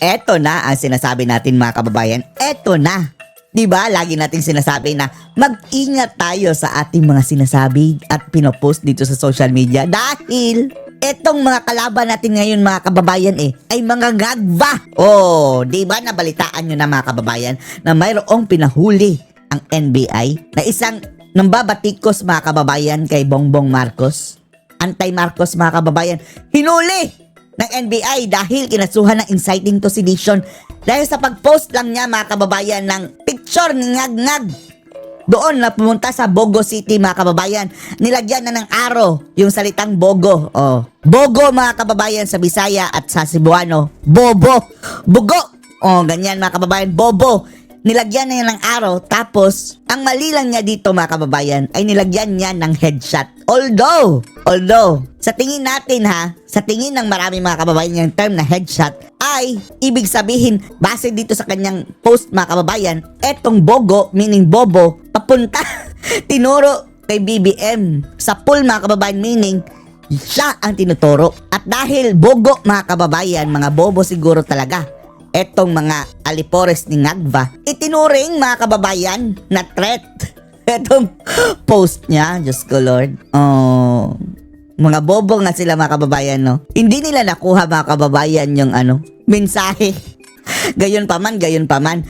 Eto na ang sinasabi natin mga kababayan. Eto na. 'Di ba? Lagi nating sinasabi na mag-ingat tayo sa ating mga sinasabi at pinopost dito sa social media dahil etong mga kalaban natin ngayon mga kababayan ay mga gagba. Oh, 'di ba nabalitaan nyo na mga kababayan na mayroong pinahuli ang NBI na isang nambabatikos mga kababayan kay Bongbong Marcos. Anti-Marcos mga kababayan. Hinuli ng NBI dahil kinasuhan ng inciting to sedition dahil sa pag-post lang niya mga kababayan ng picture ni Ngag-Ngag doon na pumunta sa Bogo City mga kababayan. Nilagyan na ng arrow yung salitang Bogo. Oh. Bogo mga kababayan sa Bisaya at sa Cebuano. Bobo. Bugo. Oh, ganyan mga kababayan. Bobo. Nilagyan na niya ng arrow tapos ang mali lang niya dito mga kababayan ay nilagyan niya ng headshot. Although sa tingin natin sa tingin ng marami mga kababayan yung term na headshot ay ibig sabihin base dito sa kanyang post mga kababayan, etong Bogo meaning bobo papunta tinuro kay BBM sa pool mga kababayan meaning siya ang tinuturo. At dahil Bogo mga kababayan, mga bobo siguro talaga etong mga alipores ni Ngagva, itinuring mga kababayan na threat. Etong post niya, Diyos ko Lord. Oh, mga bobo nga sila mga kababayan, no? Hindi nila nakuha mga kababayan yung mensahe. Gayon pa man,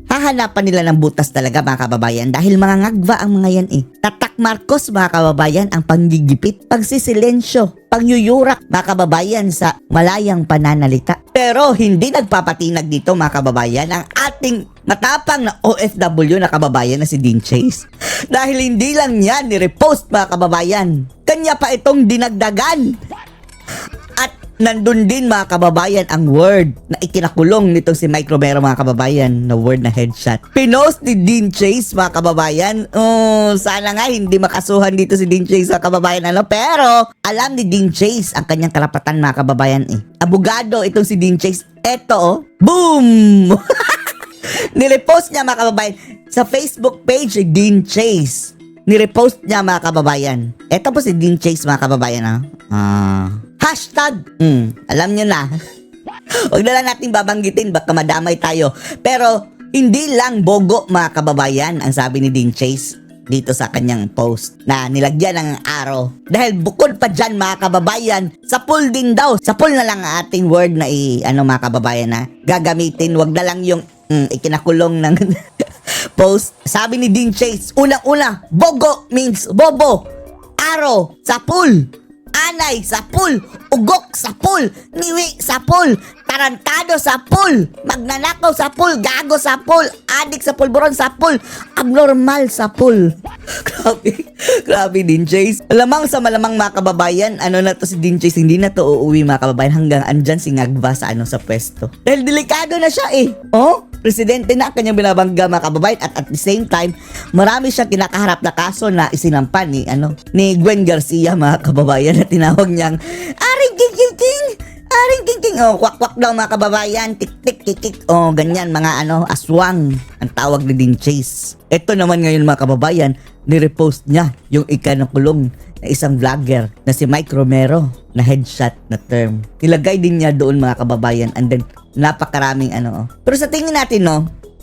hahanapan nila ng butas talaga mga kababayan dahil mga Ngagva ang mga yan Tatak Marcos mga kababayan ang panggigipit, pagsisilensyo, pangyuyurak mga kababayan sa malayang pananalita. Pero hindi nagpapatinag dito mga kababayan ang ating matapang na OFW na kababayan na si Dean Chase. Dahil hindi lang yan ni-repost mga kababayan, kanya pa itong dinagdagan. At nandun din mga kababayan ang word na ikinakulong nitong si Mike Romero mga kababayan na word na headshot. Pinost ni Dean Chase mga kababayan. Sana nga hindi makasuhan dito si Dean Chase mga kababayan pero alam ni Dean Chase ang kanyang karapatan mga kababayan Abogado itong si Dean Chase. Eto boom! Nirepost niya mga kababayan sa Facebook page ni Dean Chase. Nirepost niya mga kababayan. Eto po si Dean Chase mga kababayan hashtag, alam nyo na. Huwag na lang natin babanggitin, baka madamay tayo. Pero, hindi lang bogo mga kababayan ang sabi ni Dean Chase dito sa kanyang post na nilagyan ng arrow. Dahil bukod pa dyan mga kababayan, sa pool din daw. Sa pool na lang ang ating word na mga kababayan na gagamitin. Huwag na lang yung ikinakulong ng post. Sabi ni Dean Chase, unang-una, bogo means bobo. Arrow sa pool. Anay sa pool, ugok sa pool, niwi sa pool, tarantado sa pool, magnanakaw sa pool, gago sa pool, adik sa pulburon sa pool, abnormal sa pool. Grabe Dean Chase. Malamang sa malamang mga kababayan, na to si Dean Chase, hindi na to uuwi mga kababayan hanggang andyan si Ngagva sa sa pwesto. Dahil delikado na siya presidente na kanyang binabangga mga kababayan at the same time, marami siyang kinakaharap na kaso na isinampan ni Gwen Garcia mga kababayan na tinawag niyang Aring King. Kwak-kwak daw mga kababayan, tik-tik. Ganyan mga aswang ang tawag ni Dean Chase. Ito naman ngayon mga kababayan, nirepost niya yung ikanakulong na isang vlogger na si Mike Romero na headshot na term. Nilagay din niya doon mga kababayan and then napakaraming Pero sa tingin natin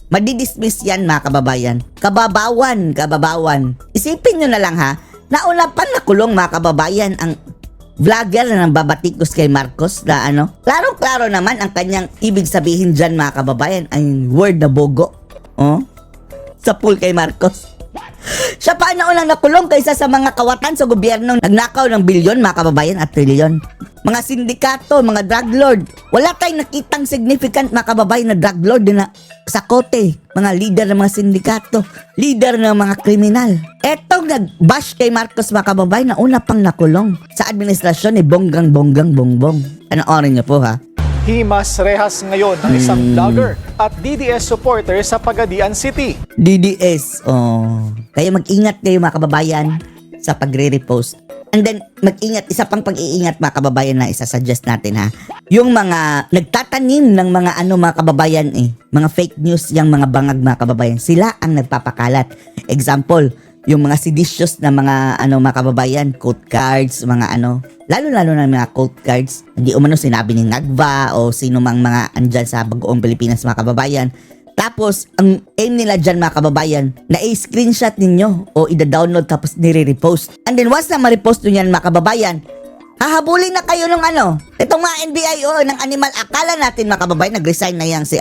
madidismiss yan mga kababayan. Kababawan. Isipin nyo na lang nauna pa nakulong mga kababayan ang vlogger na nambabatikos kay Marcos na Klaro-klaro naman ang kanyang ibig sabihin dyan mga kababayan ay word na bogo. Sa pool kay Marcos. Siya pa naunang nakulong kaysa sa mga kawatan sa gobyerno nagnakaw ng bilyon mga kababayan at trilyon. Mga sindikato, mga drug lord. Wala tayong nakitang significant mga kababayan na drug lord na sa kote. Mga leader ng mga sindikato, leader ng mga kriminal. Etong nag-bash kay Marcos mga kababayan na una pang nakulong sa administrasyon ni Bongbong Bongbong. Orin niyo po Himas rehas ngayon ng isang vlogger at DDS supporter sa Pagadian City. DDS, kaya mag-ingat kayo mga kababayan sa pagre-repost. And then, mag-ingat, isa pang pag-iingat mga kababayan na isa-suggest natin yung mga nagtatanim ng mga mga kababayan mga fake news, yung mga bangag mga kababayan, sila ang nagpapakalat. Example, yung mga seditious na mga mga kababayan, quote cards, mga lalo-lalo na mga quote cards. Hindi umano sinabi ni Ngagva o sino mang mga andyan sa Bagoong Pilipinas mga kababayan. Tapos, ang aim nila dyan mga kababayan, na i-screenshot ninyo o i-download tapos nire-repost. And then once na ma-repost nyo yan mga kababayan, hahabulin na kayo ng itong mga NBI ng animal. Akala natin mga kababayan, nag-resign na yan si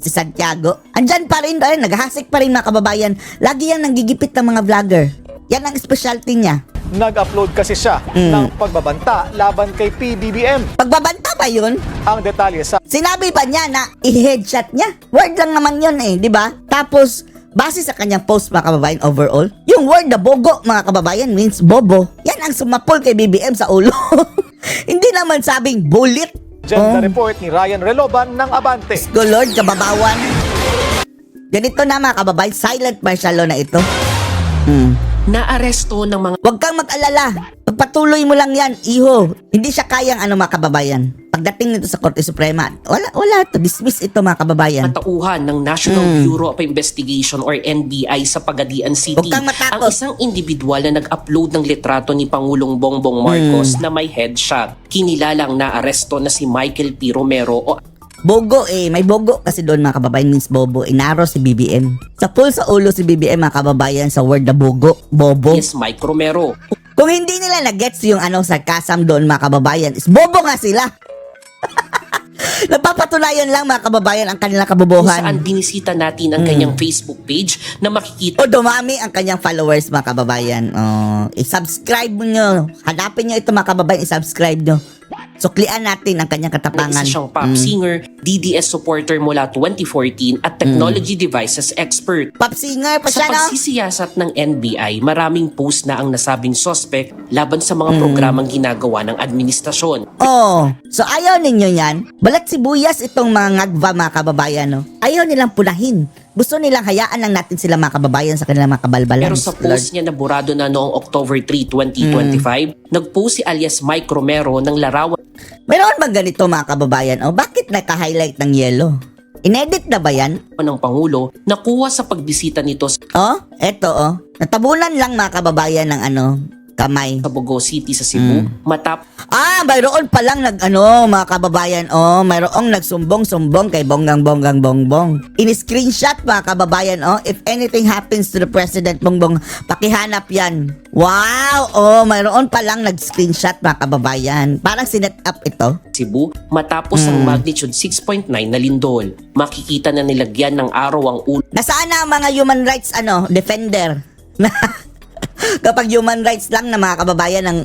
Santiago. Andyan pa rin, naghahasik pa rin mga kababayan. Lagi yan nanggigipit ng mga vlogger. Yan ang specialty niya. Nag-upload kasi siya ng pagbabanta laban kay PBBM. Pagbabanta ba yun? Ang detalye sa Sinabi ba niya na i-headshot niya? Word lang naman yun di ba? Tapos, base sa kanyang post mga kababayan overall, yung word na bogo mga kababayan means bobo. Yan ang sumapol kay BBM sa ulo. Hindi naman sabing bullet. gender report ni Ryan Reloban ng Abante. Go Lord, kababawan. Ganito na mga kababayan, silent martial law na ito. Naaresto ng mga Huwag kang mag-alala. Pagpatuloy mo lang yan, iho. Hindi siya kayang mga kababayan. Pagdating nito sa Korte Suprema, wala to. Dismiss ito mga kababayan. tauhan ng National Bureau of Investigation or NBI sa Pagadian City. Huwag kang matakot. Ang isang individual na nag-upload ng litrato ni Pangulong Bongbong Marcos na may headshot. Kinilalang naaresto na si Michael P. Romero o Bogo may bogo kasi doon mga kababayan means bobo. Inaro si BBM. Sa pool sa ulo si BBM mga kababayan sa word na bogo, bobo. yes, Mike Romero. Kung hindi nila na-gets yung sarcasm doon mga kababayan, is bobo nga sila. Napapatunayan lang mga kababayan ang kanilang Kung kabobohan. saan binisita natin ang kanyang Facebook page na makikita O dumami ang kanyang followers mga kababayan. I-subscribe nyo. Hanapin nyo ito mga kababayan, i-subscribe nyo. Suklian natin ang kanyang na katapangan. isa siyang pop singer, DDS supporter mula 2014 at technology devices expert. Pop singer pa Sa siya, no? pagsisiyasat ng NBI, maraming post na ang nasabing suspect laban sa mga programang ginagawa ng administrasyon. So ayaw ninyo yan? Balat sibuyas itong mga Ngagva mga kababayan, no? Ayaw nilang punahin. Gusto nilang hayaan lang natin sila mga kababayan sa kanilang mga kabalbalan. Pero sa post niya na burado na noong October 3, 2025, nagpost si alias Mike Romero ng larawan Mayroon bang ganito mga kababayan? Bakit naka-highlight ng yellow? Inedit na ba yan? ng Pangulo na kuha sa pagbisita nito sa Eto Natabunan lang mga kababayan ng kamay. Bogo City sa Cebu matapos Mayroon palang mga kababayan, mayroong nagsumbong-sumbong kay Bonggang Bongbong. In-screenshot mga kababayan, if anything happens to the President Bongbong, pakihanap yan. Wow! Mayroon palang nag-screenshot mga kababayan. Parang sinet up ito. Cebu matapos ang magnitude 6.9 na lindol. Makikita na nilagyan ng araw ang ulo Nasaan na ang mga human rights defender? Kapag human rights lang na mga kababayan ng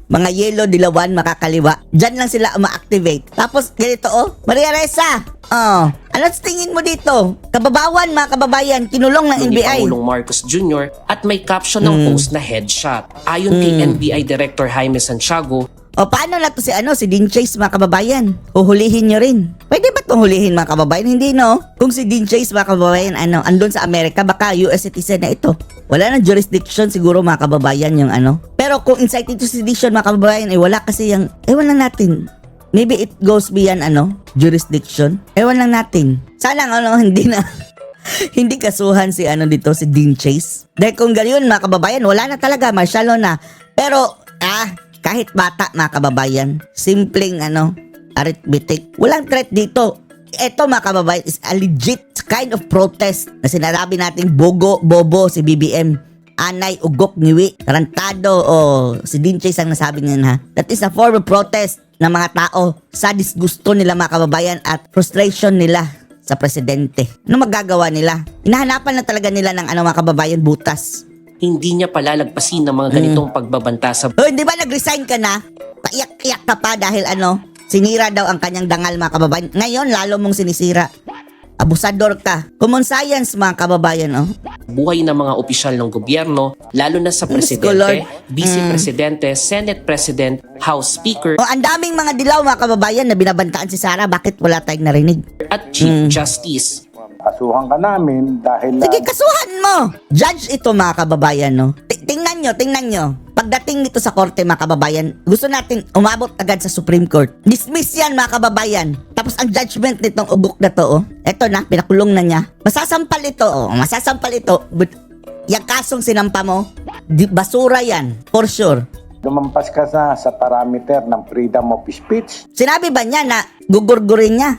mga yellow, dilawan, makakaliwa, dyan lang sila ma-activate. Tapos ganito Maria Ressa, ano tingin mo dito? Kababawan mga kababayan, kinulong ng ni NBI. Pangulong Marcos Jr. at may caption ng post na headshot. Ayon kay NBI Director Jaime Santiago, Paano na to si Dean Chase mga kababayan? Huhulihin nyo rin. Pwede ba itong hulihin mga kababayan? Hindi no. Kung si Dean Chase mga kababayan, andun sa Amerika, baka US citizen na ito. Wala nang jurisdiction siguro mga kababayan yung Pero kung inciting to sedition mga kababayan, wala kasi yung, ewan lang natin. Maybe it goes beyond jurisdiction. Ewan lang natin. Sana hindi na. Hindi kasuhan si dito, si Dean Chase. Dahil kung gayon mga kababayan, wala na talaga, martial law na. Pero, kahit bata mga kababayan, simpleng arithmetic. Walang threat dito. Ito mga kababayan is a legit kind of protest na sinasabi nating bogo, bobo si BBM. Anay, ugok, ngiwi, tarantado, si Dean Chase ang nasabi niyan ha. That is a form of protest ng mga tao sa disgusto nila mga kababayan at frustration nila sa presidente. Ano magagawa nila? Hinahanapan na talaga nila ng mga kababayan butas. hindi niya palalagpasin ng mga ganitong pagbabanta sa Hindi ba nag-resign ka na? Paiyak-iyak ka pa dahil sinira daw ang kanyang dangal mga kababayan. Ngayon, lalo mong sinisira. Abusador ka. Common science mga kababayan, buhay ng mga opisyal ng gobyerno, lalo na sa Lord. presidente, vice-presidente, Senate President, House Speaker, Ang daming mga dilaw mga kababayan na binabantaan si Sara. Bakit wala tayong narinig? at Chief Justice. Kasuhan ka namin dahil Sige, kasuhan mo! Judge ito mga kababayan, Tingnan nyo. Pagdating nito sa korte mga kababayan, gusto natin umabot agad sa Supreme Court. Dismiss yan mga kababayan. Tapos ang judgment nitong ugok na to, eto na, pinakulong na niya. Masasampal ito, masasampal ito. But yung kasong sinampa mo, basura yan, for sure. Lumampas ka sa parameter ng freedom of speech, Sinabi ba niya na gugurgurin niya?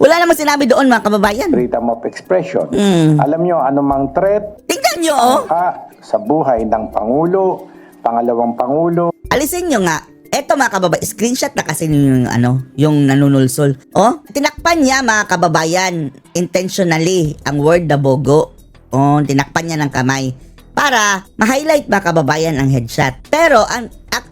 Wala namang sinabi doon mga kababayan. freedom of expression. Mm. Alam nyo, anumang threat Tingnan nyo, oh. sa buhay ng Pangulo, pangalawang Pangulo, Alisin nyo nga. Eto mga kababayan, screenshot na kasi yung yung nanunulsol. Oh, tinakpan niya mga kababayan intentionally ang word na bogo. Oh, tinakpan niya ng kamay para ma-highlight mga kababayan ang headshot. Pero ang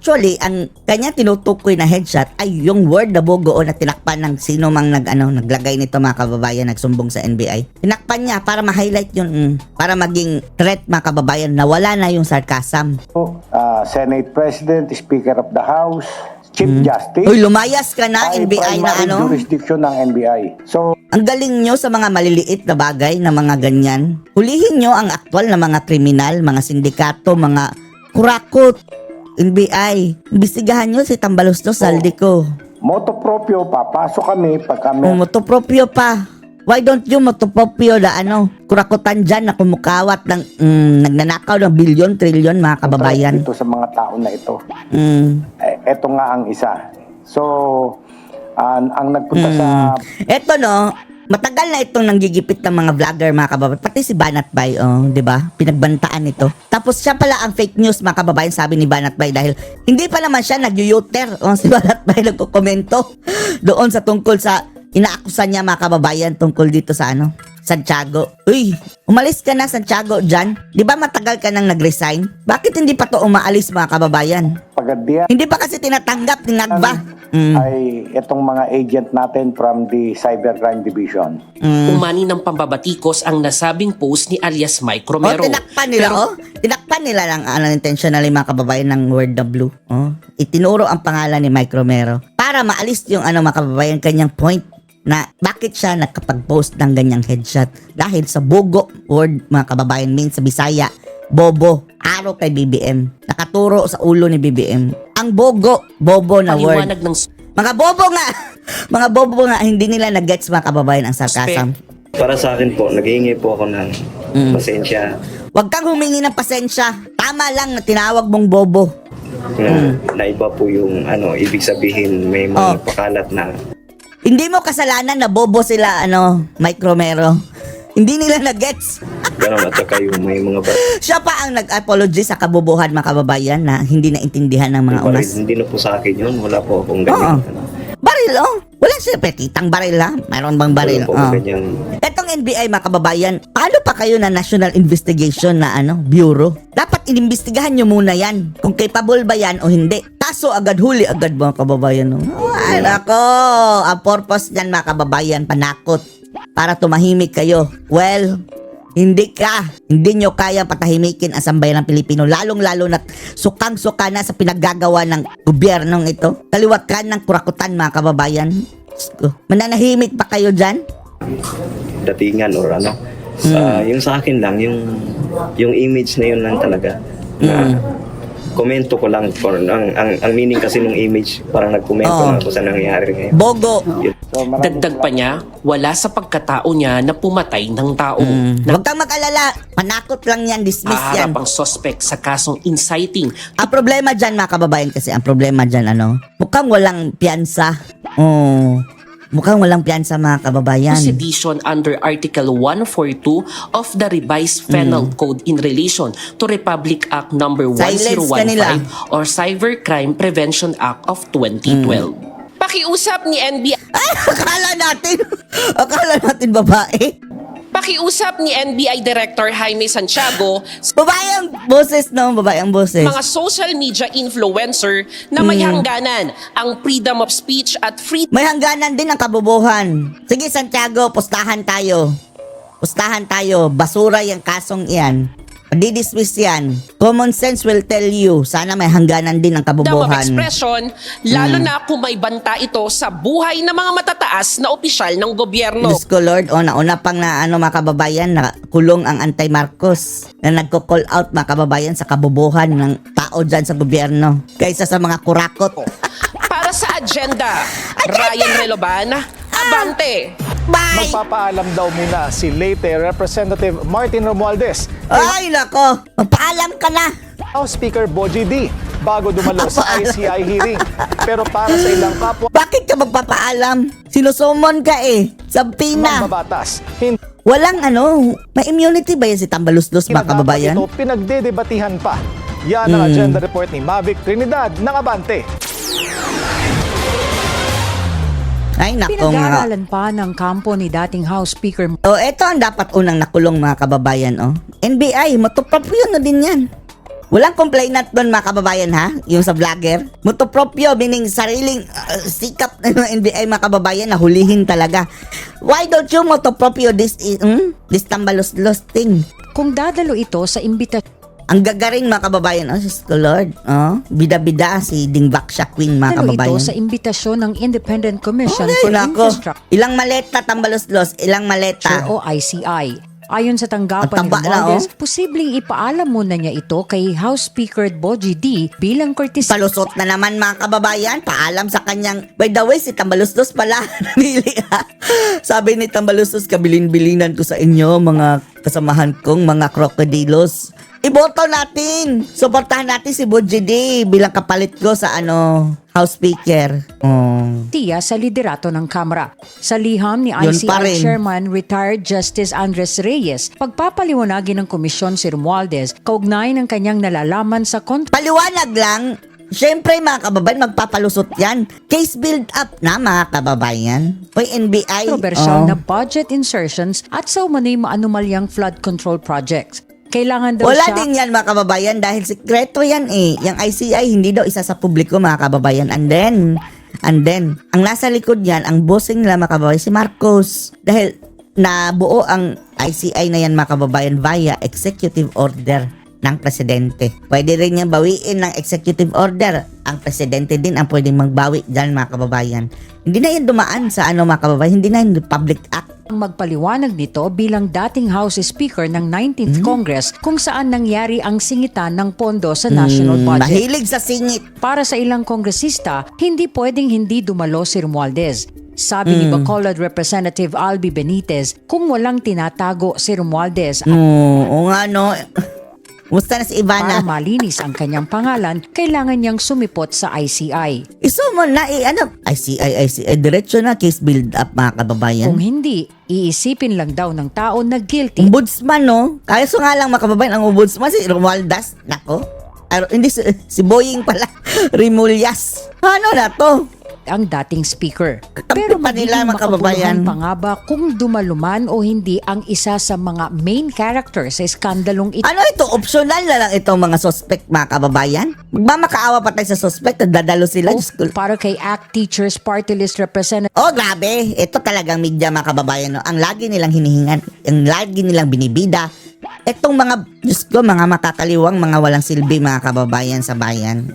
ang kanya tinutukoy na headshot ay yung word na bogo o na tinakpan ng sino mang naglagay nito mga kababayan, nagsumbong sa NBI. Tinakpan niya para ma-highlight yun, para maging threat mga kababayan na wala na yung sarcasm. Senate President, Speaker of the House, Chief Justice. Uy, lumayas ka na, ay NBI na primary jurisdiction ng NBI. So, Ang galing nyo sa mga maliliit na bagay na mga ganyan. Hulihin nyo ang aktwal na mga kriminal, mga sindikato, mga kurakot, NBI. Imbestigahan nyo si Tambaloslos Saldico. moto proprio, papasok kami pag kami Motopropyo pa. Why don't you motopropyo na kurakutan dyan na kumukawat ng nagnanakaw ng bilyon, trilyon mga kababayan. dito sa mga tao na ito. Mm. Eto nga ang isa. So, ang nagpunta sa Eto matagal na itong nanggigipit ng mga vlogger mga kababayan. Pati si Banat Bay, di ba? Pinagbantaan ito. Tapos siya pala ang fake news mga kababayan, sabi ni Banat Bay dahil hindi pa naman siya nag-yuter. Si Banat Bay nagko-komento doon sa tungkol sa inaakusan niya mga kababayan tungkol dito sa Santiago. Uy, umalis ka na Santiago dyan. Di ba matagal ka nang nag-resign? Bakit hindi pa to umaalis mga kababayan? pagadian Hindi pa kasi tinatanggap ni Nagba. ay itong mga agent natin from the Cybercrime Division. Umani ng pambabatikos ang nasabing post ni alias Mike Romero. Tinakpan nila, Tinakpan nila lang, intentionally mga kababayan ng word W. Itinuro ang pangalan ni Mike Romero para maalis yung, mga kababayan, kanyang point na bakit siya nakapag-post ng ganyang headshot. Dahil sa bogo word, mga kababayan, means sa Bisaya, bobo, araw kay BBM. Nakaturo sa ulo ni BBM. Ang bogo, bobo na word. Paliwanag ng Mga bobo nga, hindi nila na-gets mga kababayan ang sarcasm. Para sa akin po, naghihingi po ako ng pasensya Huwag kang humingi ng pasensya. Tama lang na tinawag mong bobo. na iba po yung ibig sabihin may mga pakalat na Hindi mo kasalanan na bobo sila, Mike Romero. Hindi nila na-gets. gano'n at saka yung may mga Siya pa ang nag-apology sa kabobohan mga kababayan na hindi naintindihan ng mga baril. umas. Hindi na po sa akin yun. Wala po akong Oo. ganyan. Baril, Wala siya, petitang baril, Mayroon bang baril? Wala po akong ganyan. Etong NBI mga kababayan, paano pa kayo na National Investigation na Bureau? Dapat inimbestigahan nyo muna yan kung capable ba yan o hindi. Kaso agad huli agad mga kababayan. Ay nako, ang purpose niyan mga kababayan, panakot para tumahimik kayo. Well, hindi nyo kaya patahimikin ang sambayan ng Pilipino, lalong-lalo na sukang-suka na sa pinaggagawa ng gobyernong ito. Kaliwat ng kurakutan mga kababayan. Mananahimik pa kayo dyan? Datingan or yung sa akin lang, yung image na yun lang talaga. Na komento ko lang. Ang meaning kasi ng image, parang nagkomento na ako sa nangyayari ngayon. Bogo. So, maraming dagdag pa niya, wala sa pagkatao niya na pumatay ng tao. Huwag kang mag-alala. Panakot lang yan, dismiss yan. Haharap ang suspect sa kasong inciting Ang problema dyan mga kababayan kasi, ang problema dyan mukhang walang piyansa. Mukhang walang piyansa mga kababayan. sedition under Article 142 of the Revised Penal Code in relation to Republic Act number Silence ka nila. 1015 or Cybercrime Prevention Act of 2012. Pakiusap ni NBI Akala natin babae. Pakiusap ni NBI Director Jaime Santiago sa Babae ang boses, babae ang boses. mga social media influencer na may hangganan ang freedom of speech at freedom May hangganan din ang kabobohan. Sige Santiago, pustahan tayo. Basura yung kasong iyan. Didismiss yan. Common sense will tell you. Sana may hangganan din ang of kabobohan. expression, lalo na kung may banta ito sa buhay ng mga matataas na opisyal ng gobyerno. Diyos ko Lord, nauna pang na mga kababayan na kulong ang anti-Marcos na nagko-call out mga kababayan sa kabobohan ng tao dyan sa gobyerno kaysa sa mga kurakot. Para sa agenda, Ryan Reloban, Abante! Bye! Magpapaalam daw muna si late Representative Martin Romualdez Ay, nako. Magpaalam ka na. House Speaker Bogie D bago dumalo sa ICI hearing. Pero para sa ilang kapwa Bakit ka magpapaalam? Sinusumon ka eh. Sabi na. mambabatas, hindi Walang may immunity ba yan si Tambaluslos, mga na dapat kababayan? ito pinagdedebatihan pa. Yan ang agenda report ni Mavic Trinidad ng Abante. Ay, nako nga. Pinag-aaralan pa ng kampo ni dating House Speaker Ito ang dapat unang nakulong, mga kababayan, NBI, motopropyo na din yan. Walang complainant doon, mga kababayan, ha? Yung sa vlogger. Motopropyo, meaning sariling sikap ng NBI, mga kababayan, na hulihin talaga. Why don't you motopropyo this Tambaluslos thing? kung dadalo ito sa imbitasyon Ang gagaring, mga kababayan, Sis ko Lord. Bida-bida si Dingbaksha Queen, mga ito kababayan. sa imbitasyon ng Independent Commission Ay, for nako. Infrastructure Ilang maleta, Tambaluslos, ilang maleta. o ICI. Ayon sa tanggapan Ang ni taba na, Romualdez, posibleng ipaalam muna niya ito kay House Speaker Bogie D bilang courtesy Palusot na naman, mga kababayan. Paalam sa kanyang, by the way, si Tambaluslos pala. Namili, ha? Sabi ni Tambaluslos, kabilin-bilinan ko sa inyo, mga kasamahan kong mga krokodilos. Iboto natin! Suportahan natin si Bogie D bilang kapalit ko sa House Speaker. tiya sa liderato ng Kamara. Sa liham ni Yun pa rin. ICI Chairman Retired Justice Andres Reyes, pagpapaliwanagin ng komisyon si Romualdez kaugnay ng kanyang nalalaman sa Paliwanag lang, syempre, mga kababayan, magpapalusot yan. Case build up na, mga kababayan. Hoy, NBI. kontrobersyal na budget insertions at sa umano'y maanumalyang flood control projects. Kailangan daw Wala siya din yan, mga kababayan, dahil sikreto yan eh. Yung ICI, hindi daw isa sa publiko, mga kababayan. And then, ang nasa likod yan, ang bossing nila, mga kababayan, si Marcos. Dahil nabuo ang ICI na yan, mga kababayan, via executive order ng presidente. Pwede rin niya bawiin ng executive order. Ang presidente din ang pwedeng magbawi dyan, mga kababayan. Hindi na yan dumaan sa mga kababayan, hindi na yan public act. ang magpaliwanag nito bilang dating House Speaker ng 19th Congress kung saan nangyari ang singitan ng pondo sa national budget. Mahilig sa singit. Para sa ilang kongresista, hindi pwedeng hindi dumalo si Romualdez. Sabi ni Bacolod Representative Albi Benitez, kung walang tinatago si Romualdez Oo nga, no. Musta na si Ivana? para malinis ang kanyang pangalan, kailangan niyang sumipot sa ICI. Isumo na ICI, diretso na case build up, mga kababayan. Kung hindi, iisipin lang daw ng tao na guilty Ombudsman, no? Kaso nga lang, mga kababayan, ang ombudsman si Romualdez. Nako. Hindi, si Boying pala. Rimullas. Ano na to? ang dating speaker. Kakampi Pero pa nila, magiging mga kababayan. makabuluhan pa nga ba kung dumaluman o hindi ang isa sa mga main character sa skandalong ito? Ano ito? Optional na lang itong mga suspect, mga kababayan? Magmamakaawa pa tayo sa suspect at dadalo sila. O Diyos ko. para kay ACT Teachers Party List Representative Oh, grabe. Ito talagang media, mga kababayan. No? Ang lagi nilang hinihingan, ang lagi nilang binibida. Itong mga, Diyos ko, mga makakaliwang, mga walang silbi, mga kababayan sa bayan.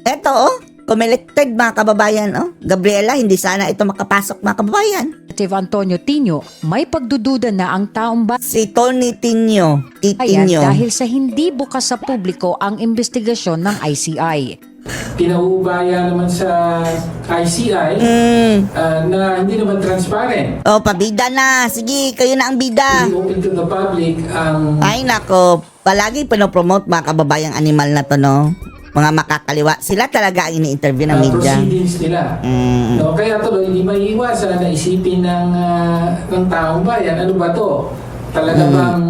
Ito, kumelected, mga kababayan. Gabriela, hindi sana ito makapasok, mga kababayan. Antonio Tino, may pagdududa na ang taong bayan Si Tony Tinio. Titinio. dahil sa hindi bukas sa publiko ang investigasyon ng ICI. Pinaubaya naman sa ICI na hindi naman transparent. Oh, pabida na. Sige, kayo na ang bida. Hindi open to the public ang Ay, nako. Palagi pinopromote, mga kababayang animal na to, no? Mga makakaliwa. Sila talaga ang ini-interview ng media. proceedings nila. No, kaya tuloy, hindi maiiwasan na isipin ng taong bayan, ano ba to? Talaga bang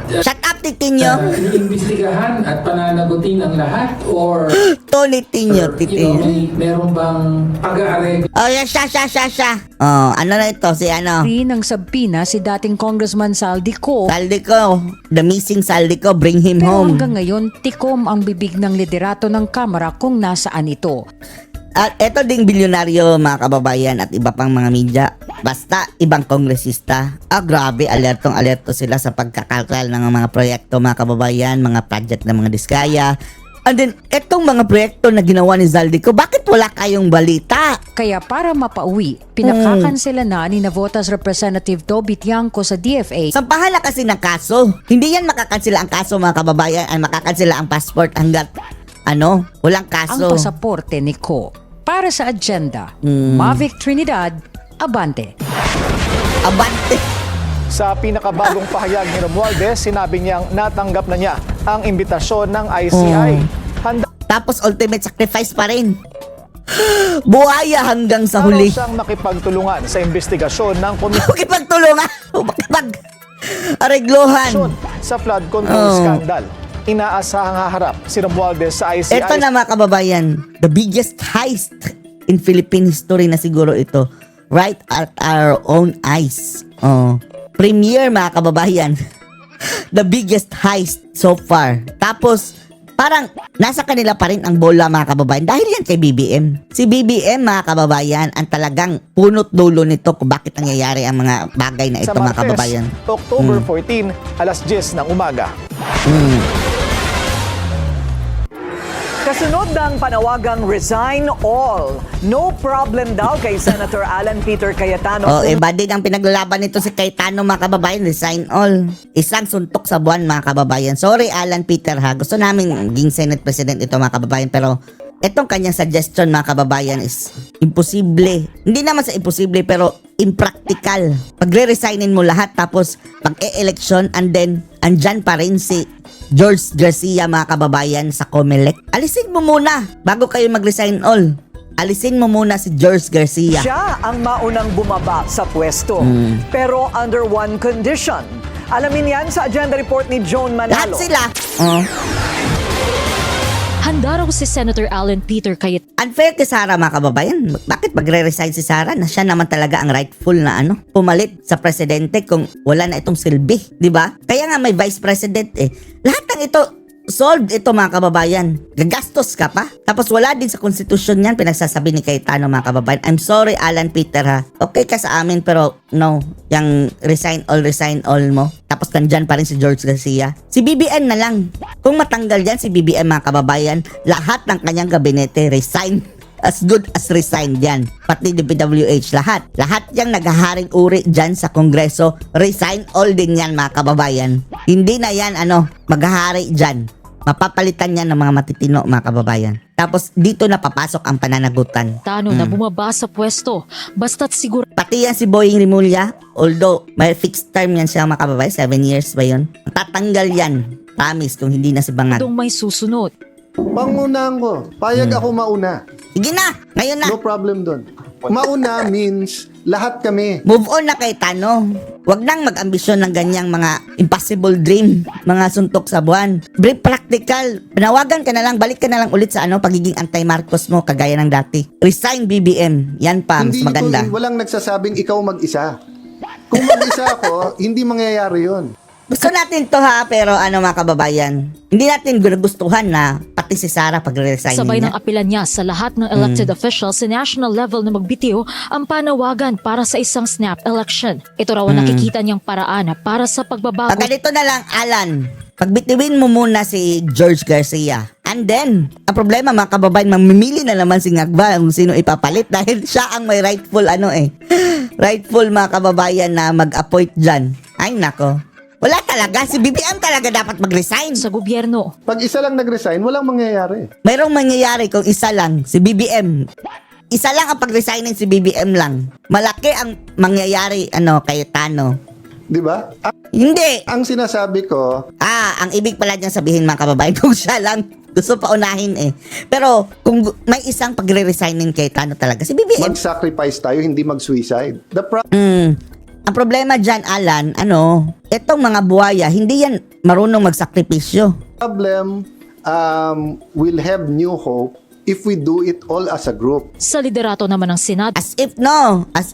Shut up, Titinio. iniimbestigahan at pananagutin ang lahat? Or, Tony Tinio, Titinio. meron bang pag-aareglo? Oh, yeah, siya. Oh, ano na ito? Si ano? Rin ng sabpina si dating Congressman Saldico. Saldico. The missing Saldico. Bring him Pero home. hanggang ngayon, tikom ang bibig ng liderato ng Kamara kung nasaan ito. At eto ding bilyonaryo, mga kababayan, at iba pang mga media. Basta ibang kongresista. Grabe, alerto sila sa pagkakalkal ng mga proyekto, mga kababayan, mga project ng mga diskaya. And then, etong mga proyekto na ginawa ni Zaldico, bakit wala kayong balita? Kaya para mapauwi, pinakakansela na ni Navotas Representative Toby Tiangco sa DFA Sampahan na kasi ng kaso. Hindi yan makakansela ang kaso, mga kababayan, ay makakansela ang passport hanggat, walang ang kaso. pasaporte ni Ko. Para sa agenda, Mavic Trinidad, Abante. Abante. Sa pinakabagong pahayag ni Romualdez, sinabi niyang natanggap na niya ang imbitasyon ng ICI. Handa Tapos ultimate sacrifice pa rin. Buhaya hanggang sa raw huli. siyang makipagtulungan sa investigasyon ng Makipagtulungan. Makipag-areglohan. komisyon sa flood control scandal. Inaasahang haharap si Romualdez sa ICI. Ito na mga kababayan, the biggest heist in Philippine history na siguro ito. Right at our own eyes. Premiere mga kababayan. The biggest heist so far. Tapos, parang nasa kanila pa rin ang bola mga kababayan dahil yan kay BBM. Si BBM mga kababayan ang talagang punot dulo nito kung bakit nangyayari ang mga bagay na ito sa mga Martes, kababayan. October 14, alas 10 ng umaga. Kasunod ng panawagang resign all. No problem daw kay Senator Alan Peter Cayetano. Iba din ang pinaglalaban nito si Cayetano mga kababayan, resign all. Isang suntok sa buwan mga kababayan. Sorry Alan Peter ha, gusto namin maging Senate President ito mga kababayan pero itong kanyang suggestion mga kababayan is imposible. Hindi naman sa imposible pero impractical. Pagre-resignin mo lahat tapos pag-e-election and then andyan pa rin si George Garcia mga kababayan sa COMELEC. Alisin mo muna bago kayo mag-resign all. Alisin mo muna si George Garcia. Siya ang maunang bumaba sa pwesto. Pero under one condition. Alamin yan sa agenda report ni Joan Lahat Manalo. sila. Handa raw si Senator Alan Peter Cayetano Unfair kay Sara mga kababayan. Bakit magre-resign si Sara na siya naman talaga ang rightful na pumalit sa presidente kung wala na itong silbi, di ba? Kaya nga may vice president eh. Lahat ng ito solved ito mga kababayan. Gagastos ka pa. Tapos wala din sa konstitusyon yan pinagsasabi ni Cayetano mga kababayan. I'm sorry Alan Peter ha. Okay ka sa amin pero no, yung resign all mo. Tapos nandyan pa rin si George Garcia. Si BBM na lang. Kung matanggal yan si BBM mga kababayan, lahat ng kanyang gabinete resign. As good as resign yan. Pati DPWH, lahat. Lahat yung naghaharing uri dyan sa Kongreso, resign all din yan mga kababayan. Hindi na yan maghahari dyan. Mapapalitan yan ng mga matitino mga kababayan. Tapos dito na papasok ang pananagutan. na bumaba sa pwesto. Basta't siguro Pati yan si Boying Rimulya, although may fixed term yan siya mga kababayan, 7 years ba yun? Tatanggal yan. Promise kung hindi na si Bangag. may susunod. Pangunahan ko. Payag ako mauna. Sige na! Ngayon na! No problem doon. Mauna means lahat kami. Move on na kay Tano. Huwag nang mag-ambisyon ng ganyang mga impossible dream, mga suntok sa buwan. Brief practical. Panawagan ka na lang, balik ka na lang ulit sa pagiging anti-Marcos mo, kagaya ng dati. Resign BBM. Yan pa, mas maganda. Walang nagsasabing ikaw mag-isa. Kung mag-isa ako, hindi mangyayari yon. Gusto natin to ha, pero mga kababayan, hindi natin gustuhan na pati si Sara pag-resign Sabay ng niya. apilan niya sa lahat ng elected officials sa national level na magbitiw ang panawagan para sa isang snap election. Ito raw ang nakikita niyang paraan para sa pagbabago. Ganito na lang, Alan. Pagbitiwin mo muna si George Garcia. And then, ang problema mga kababayan, mamimili na naman si Ngagba kung sino ipapalit dahil siya ang may rightful rightful mga kababayan na mag-appoint dyan. Ay nako. Wala talaga. Si BBM talaga dapat mag-resign. Sa gobyerno. Pag isa lang nag-resign, walang mangyayari. Mayroong mangyayari kung isa lang, si BBM. Isa lang ang pag-resignin si BBM lang. Malaki ang mangyayari kay Tano. Di ba? Hindi. Ang sinasabi ko, Ang ibig pala dyan sabihin mga kababayan, kung siya lang gusto pa unahin eh. Pero kung may isang pagre-resignin kay Tano talaga, si BBM. mag-sacrifice tayo, hindi mag-suicide. Ang problema dyan, Alan, etong mga buhaya, hindi yan marunong magsakripisyo. Problem, we'll have new hope if we do it all as a group. Sa liderato naman ng Senado, As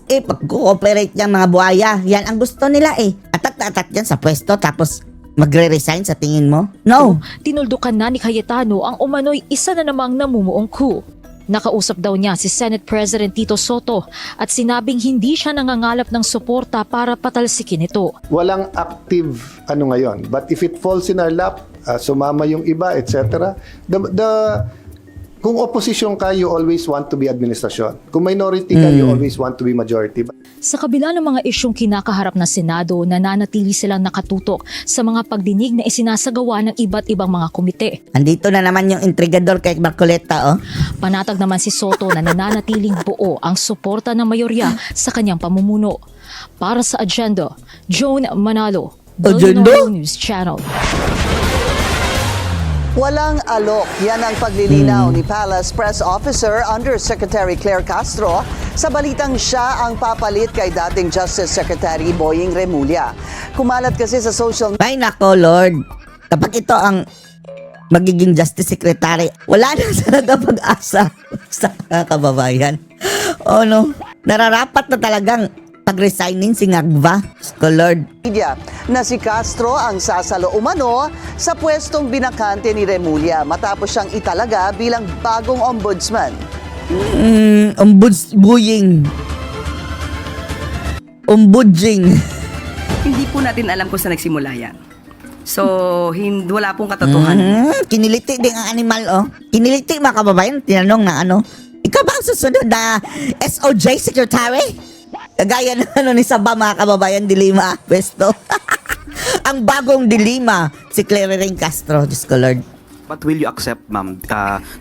if pag-cooperate yung mga buhaya, yan ang gusto nila eh. Atat yan sa pwesto, tapos magre-resign sa tingin mo? No. tinuldukan na ni Cayetano ang umano'y isa na namang namumuong coup. Nakausap daw niya si Senate President Tito Soto at sinabing hindi siya nangangalap ng suporta para patalsikin ito. Walang active ngayon. But if it falls in our lap, sumama yung iba, etc. Kung opposition ka, you always want to be administrasyon. Kung minority ka, you always want to be majority. Sa kabila ng mga isyong kinakaharap ng Senado, nananatili silang nakatutok sa mga pagdinig na isinasagawa ng iba't ibang mga komite. Andito na naman yung intrigador kay Marcoleta, oh. Panatag naman si Soto na nananatiling buo ang suporta ng mayorya sa kanyang pamumuno. Para sa Agenda, Joan Manalo, Billionaire News Channel. Walang alok. Yan ang paglilinaw ni Palace Press Officer Undersecretary Claire Castro sa balitang siya ang papalit kay dating Justice Secretary Boying Remulla. Kumalat kasi sa social Ay nako, Lord. Kapag ito ang magiging Justice Secretary, wala na talaga pag-asa sa kababayan. Oh no, nararapat na talagang pag-resignin si Ngagva. Ko, Lord. media na si Castro ang sasalo umano sa pwestong binakante ni Remulla matapos siyang italaga bilang bagong ombudsman. Ombudsbuying. Ombudsing. Hindi po natin alam kung saan nagsimula yan. So, wala pong katotohanan. Kiniliti din ang animal, oh. Kiniliti, mga kababayan. Tinanong na ano, ikaw ba ang susunod na SOJ Secretary? Kagaya na ano ni Saba, mga kababayan, Dilima Pwesto. Ang bagong Dilima, si Claire Castro. Diyos ko, Lord. But will you accept, ma'am,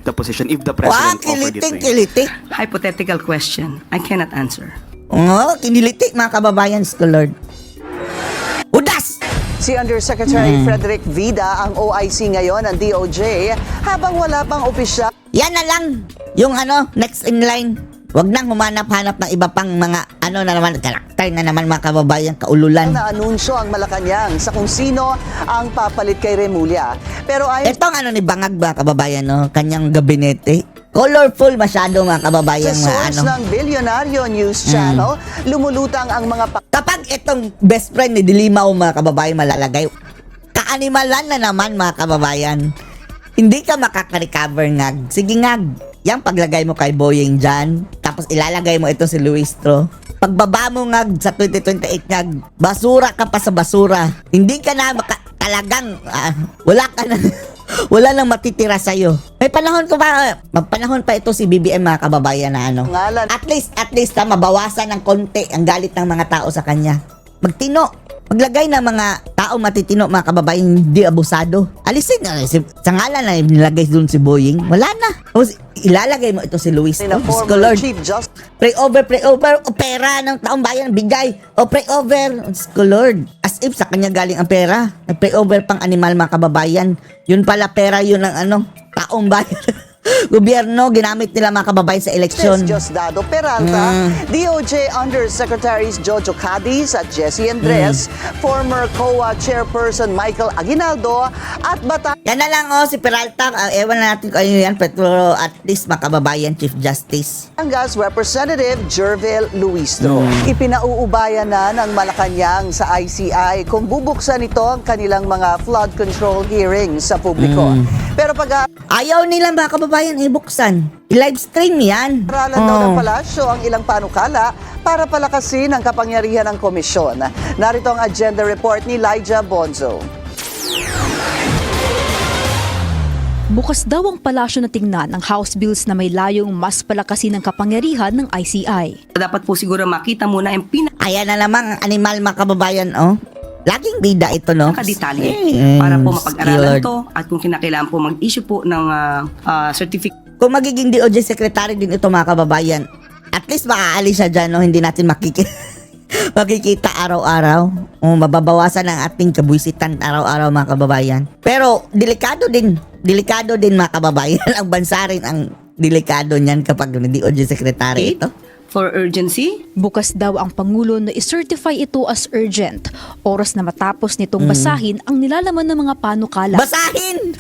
the position if the president offered it to you? Kiliti. Hypothetical question. I cannot answer. Oo, kiniliti, mga kababayan, Diyos ko, Lord. Udas! Si Undersecretary Frederick Vida ang OIC ngayon ng DOJ habang wala pang opisyal Yan na lang, yung ano, next in line. Wag nang humanap-hanap ng iba pang mga ano na naman, karakter na naman, mga kababayan, kaululan. na anunsyo ang Malacanang sa kung sino ang papalit kay Remulla. Pero ayon Itong ano ni Bangag, mga kababayan, no? Kanyang gabinete. Colorful masyado, mga kababayan, sa mga source ano. ng Billionario News Channel, lumulutang ang mga Kapag itong best friend ni Dilimaw, mga kababayan, malalagay, kaanimalan na naman, mga kababayan. Hindi ka makaka-recover, Ngag. Sige, Ngag. Yang paglagay mo kay Boying dyan, tapos ilalagay mo ito si Luistro. Pagbaba mo, Ngag, sa 2028, Ngag, basura ka pa sa basura. Hindi ka na talagang, wala ka na, wala nang matitira sa'yo. May panahon ko pa, magpanahon pa ito si BBM, mga kababayan, na ano. Ngalan. At least, na mabawasan ng konti ang galit ng mga tao sa kanya. Magtino. Maglagay ng mga tao matitino, mga kababayan, hindi abusado. Alisin, sa ngalan na nilagay doon si Boying, wala na. Tapos, ilalagay mo ito si Luis. na Diyos ko, former Lord. Chief Justice Pray over, o pera ng taong bayan, bigay. O pray over, Diyos ko, Lord. As if sa kanya galing ang pera. Nag-pray over pang animal, mga kababayan. Yun pala pera, yun ang ano, taong bayan. Gobyerno, ginamit nila, mga kababayan, sa eleksyon. Diosdado Peralta, DOJ Undersecretaries Jojo Cadiz at Jessie Andres, former COA Chairperson Michael Aguinaldo, at Yan na lang, si Peralta. Ewan na natin kung ano yan, pero at least, mga kababayan, Chief Justice. Batangas Representative Jervil Luistro. Ipinauubayan na ng Malacanang sa ICI kung bubuksan ito ang kanilang mga flood control hearings sa publiko. Pero Ayaw nila, mga kababayan, ibuksan. I-live stream yan. Aralan daw ng palasyo ang ilang panukala para palakasin ang kapangyarihan ng komisyon. Narito ang agenda report ni Lyja Bonzo. Bukas daw ang palasyo na tingnan ng House Bills na may layong mas palakasin ang kapangyarihan ng ICI. Dapat po siguro makita muna ang Ayan na naman ang animal, mga kababayan, Laging bida ito, no? pinakadetalye para po mapag-aralan to at kung kinakailangan po mag-issue po ng certificate. Kung magiging DOJ Secretary din ito, mga kababayan, at least makaalis siya dyan, no? Hindi natin makikita araw-araw. Mababawasan ang ating kabuisitan araw-araw, mga kababayan. Pero, delikado din, mga kababayan. Ang bansa rin ang delikado niyan kapag DOJ Secretary ito. For urgency? Bukas daw ang Pangulo na i-certify ito as urgent. Oras na matapos nitong basahin ang nilalaman ng mga panukala. Basahin!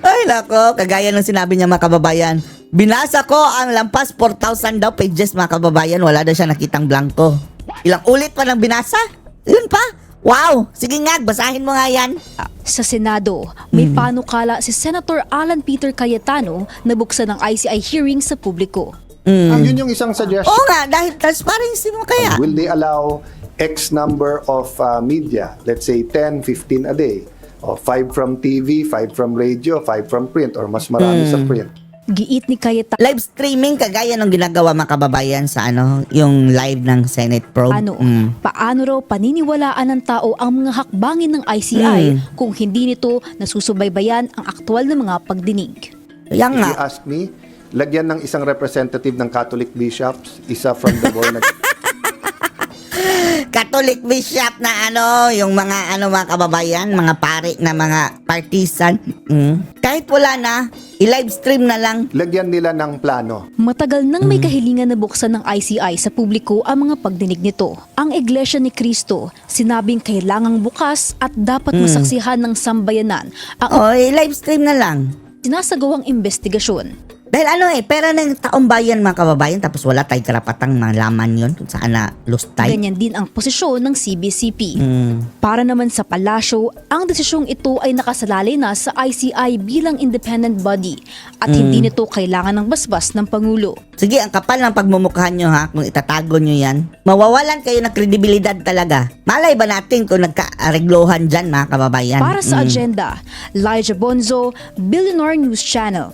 Ay, nako, kagaya ng sinabi niya, mga kababayan. Binasa ko ang lampas 4,000 daw pages, mga kababayan. Wala daw siya nakitang blanco. Ilang ulit pa lang binasa? Yun pa? Wow! Sige nga, basahin mo nga yan. Sa Senado, may panukala si Senator Alan Peter Cayetano na buksan ng ICI hearing sa publiko. Yun yung isang suggestion. Oo nga, dahil transparency mo kaya. Will they allow X number of media, let's say 10, 15 a day, O 5 from TV, 5 from radio, 5 from print, or mas marami sa print. Giit ni Cayetano Live streaming kagaya ng ginagawa mga kababayan sa yung live ng Senate probe. paano raw paniniwalaan ng tao ang mga hakbangin ng ICI kung hindi nito nasusubaybayan ang aktwal na mga pagdinig. Kaya If nga, you ask me, lagyan ng isang representative ng Catholic bishops, isa from the board Catholic bishop na yung mga mga kababayan, mga pare na mga partisan. Kahit wala na, i-live stream na lang. lagyan nila ng plano. Matagal nang may kahilingan na buksan ng ICI sa publiko ang mga pagdinig nito. Ang Iglesia ni Cristo, sinabing kailangang bukas at dapat masaksihan ng sambayanan ang I-live stream na lang. sinasagawang investigasyon. Dahil pera ng taong bayan mga kababayan, tapos wala tayong karapatang malaman yon kung saan na lustay. Ganyan din ang posisyon ng CBCP. Para naman sa palasyo, ang desisyong ito ay nakasalalay na sa ICI bilang independent body at hindi nito kailangan ng basbas ng Pangulo. Sige, ang kapal ng pagmumukha nyo kung itatago nyo yan. Mawawalan kayo ng kredibilidad talaga. Malay ba natin kung nagka-areglohan dyan mga kababayan? Para sa agenda, Elijah Bonzo, Billionaire News Channel.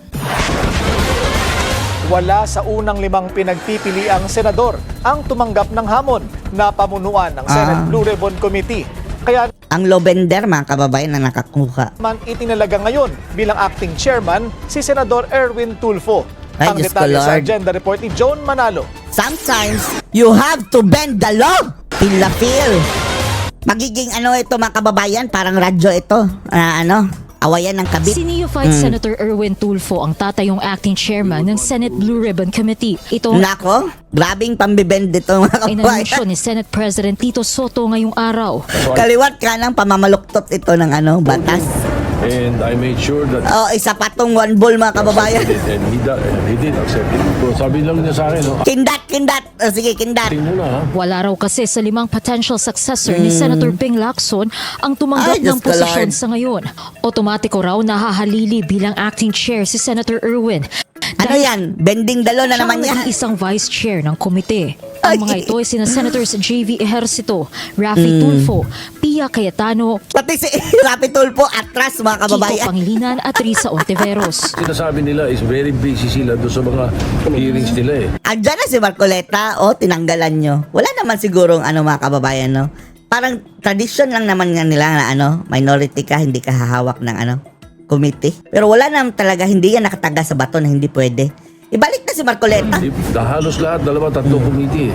Wala sa unang 5 pinagpipiliang senador ang tumanggap ng hamon na pamunuan ng Senate Blue Ribbon Committee. Kaya Ang Lovender mga kababayan na nakakuha. man itinalaga ngayon bilang acting chairman si Senador Erwin Tulfo. Ay, Ang Diyos ko, detalye sa Lord. agenda report ni Joan Manalo. Sometimes, you have to bend the law. Feel. Magiging ito mga kababayan, parang radyo ito. Awayan ng kabit. Sinified Senator Erwin Tulfo ang tatayong acting chairman ng Senate Blue Ribbon Committee. Ito Nako, grabing pambibend dito mga ay kababayan. nanunsyo ni Senate President Tito Soto ngayong araw. Kaliwat ka ng pamamaluktot ito ng batas. And I made sure that Isa pa tong one ball mga kababayan. and he did accept it. So sabi lang niya sa akin, Kindat. Sige, kindat. tingnan na ha. Wala raw kasi sa 5 potential successor ni Senator Ping Lacson ang tumanggap Ay, Diyos ng ko, posisyon Lord. sa ngayon. Otomatiko raw nahahalili bilang acting chair si Senator Erwin. Yan? Bending dalo na Siya naman ang yan. nag-iisang vice chair ng komite. Ay. Ang mga ito ay sina Senators JV Ejercito, Raffy Tulfo, Pia Cayetano, Pati si Rapi Tulfo atras mga Kiko kababayan. Pangilinan at Risa Ontiveros. Sinasabi nila is very busy sila doon sa mga hearings nila eh. Andyan na si Marcoleta, tinanggalan nyo. Wala naman sigurong mga kababayan, no? Parang tradition lang naman nga nila na minority ka, hindi ka hahawak ng committee. Pero wala naman talaga, hindi yan nakataga sa bato na hindi pwede. Ibalik na si Marcoleta. Halos lahat, 2-3 committee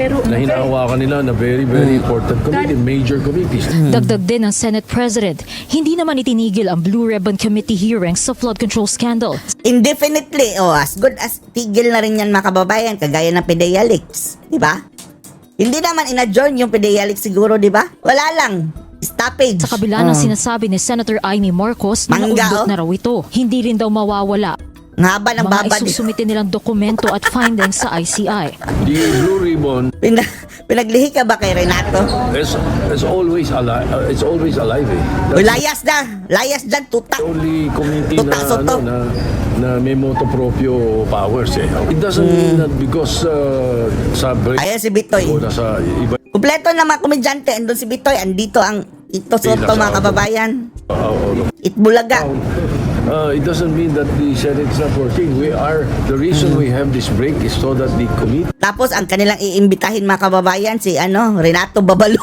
Pero na hinahawakan nila na very, very important committee, major committees. dagdag din ng Senate President, hindi naman itinigil ang Blue Ribbon Committee hearings sa flood control scandal. Indefinitely, as good as tigil na rin yan mga kababayan, kagaya ng PDEA leaks. Di ba? Hindi naman in-adjourn yung PDEA leaks siguro, di ba? Wala lang. Stoppage. Sa kabila ng sinasabi ni Senator Amy Marcos na Mangga, naundot na raw ito, hindi rin daw mawawala Ang haba ng mga babad. isusumite nilang dokumento at findings sa ICI. The Blue Ribbon Pinaglihi ka ba kay Renato? is always alive. It's always alive eh. Uy, layas na. Layas dyan, tutak. The only committee Tutak, na, soto. na may motu proprio powers eh. It doesn't mean that because sa break Ayan si Bitoy. o nasa iba Kumpleto na mga komedyante. Andun si Bitoy. Andito ang Ito Soto mga kababayan. Itbulaga. it doesn't mean that the Senate is not working. The reason we have this break is so that the committee Tapos ang kanilang iimbitahin mga kababayan si Renato Babalo.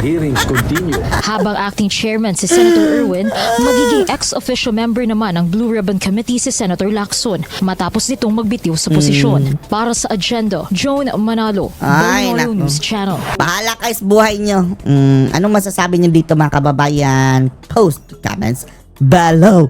hearings continue. Habang acting chairman si Senator Erwin, magiging ex-officio member naman ng Blue Ribbon Committee si Senator Lacson matapos nitong magbitiw sa posisyon. Para sa agenda, Joan Manalo, Ay, Bernardo naku. News Channel. Bahala kayo sa buhay nyo. Anong masasabi nyo dito mga kababayan? Post comments below.